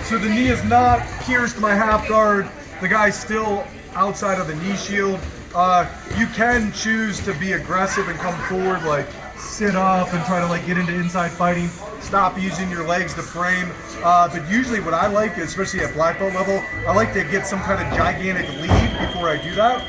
So the knee is not pierced my half guard. The guy's still outside of the knee shield. You can choose to be aggressive and come forward, like sit up and try to like get into inside fighting. Stop using your legs to frame. But usually what I like, especially at black belt level, I like to get some kind of gigantic lead before I do that.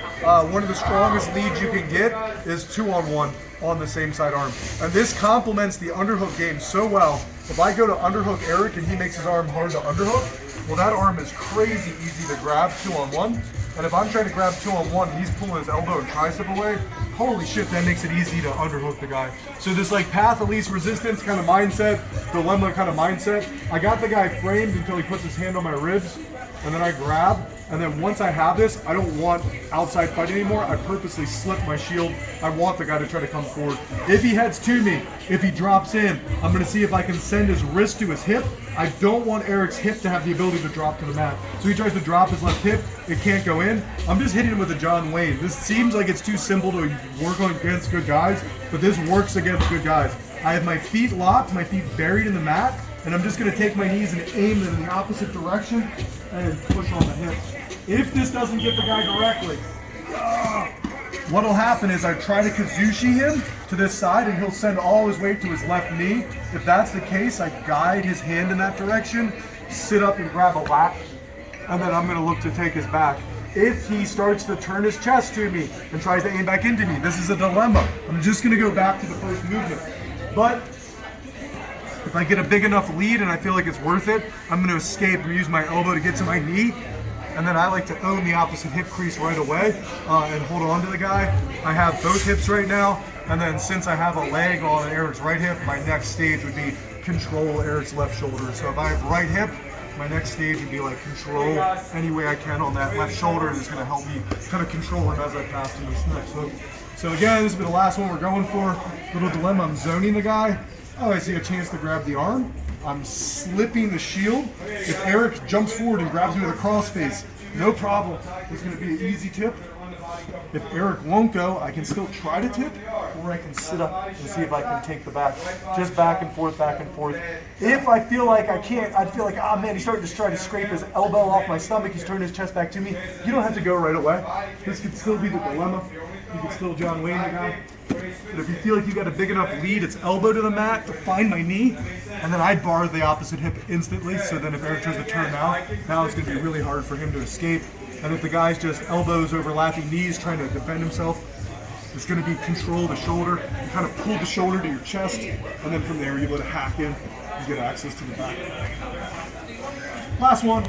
One of the strongest leads you can get is 2-on-1 on the same side arm. And this complements the underhook game so well. If I go to underhook Eric and he makes his arm hard to underhook, well, that arm is crazy easy to grab 2-on-1. And if I'm trying to grab 2-on-1 and he's pulling his elbow and tricep away, holy shit, that makes it easy to underhook the guy. So this like path of least resistance kind of mindset, dilemma kind of mindset. I got the guy framed until he puts his hand on my ribs, and then I grab. And then once I have this, I don't want outside fight anymore. I purposely slip my shield. I want the guy to try to come forward. If he heads to me, if he drops in, I'm gonna see if I can send his wrist to his hip. I don't want Eric's hip to have the ability to drop to the mat. So he tries to drop his left hip, it can't go in. I'm just hitting him with a John Wayne. This seems like it's too simple to work on against good guys, but this works against good guys. I have my feet locked, my feet buried in the mat, and I'm just gonna take my knees and aim them in the opposite direction and push on the hip. If this doesn't get the guy directly, what'll happen is I try to Kazushi him to this side and he'll send all his weight to his left knee. If that's the case, I guide his hand in that direction, sit up and grab a lat, and then I'm gonna look to take his back. If he starts to turn his chest to me and tries to aim back into me, this is a dilemma. I'm just gonna go back to the first movement. But if I get a big enough lead and I feel like it's worth it, I'm gonna escape and use my elbow to get to my knee. And then I like to own the opposite hip crease right away and hold on to the guy. I have both hips right now, and then since I have a leg on Eric's right hip, my next stage would be control Eric's left shoulder. So if I have right hip, my next stage would be like control any way I can on that left shoulder, and it's gonna help me kind of control him as I pass to this next hook. So again, this will be the last one we're going for. Little dilemma, I'm zoning the guy. Oh, I see a chance to grab the arm. I'm slipping the shield. If Eric jumps forward and grabs me with a crossface, no problem. It's gonna be an easy tip. If Eric won't go, I can still try to tip, or I can sit up and see if I can take the back. Just back and forth, back and forth. If I feel like I can't, I feel like, oh man, he's starting to try to scrape his elbow off my stomach, he's turning his chest back to me. You don't have to go right away. This could still be the dilemma. You can still John Wayne the guy. But if you feel like you got a big enough lead, it's elbow to the mat to find my knee, and then I bar the opposite hip instantly, so then if Eric tries to turn now it's gonna be really hard for him to escape. And if the guy's just elbows overlapping knees trying to defend himself, it's gonna be control the shoulder. You kind of pull the shoulder to your chest, and then from there you're able to hack in and get access to the back. Last one.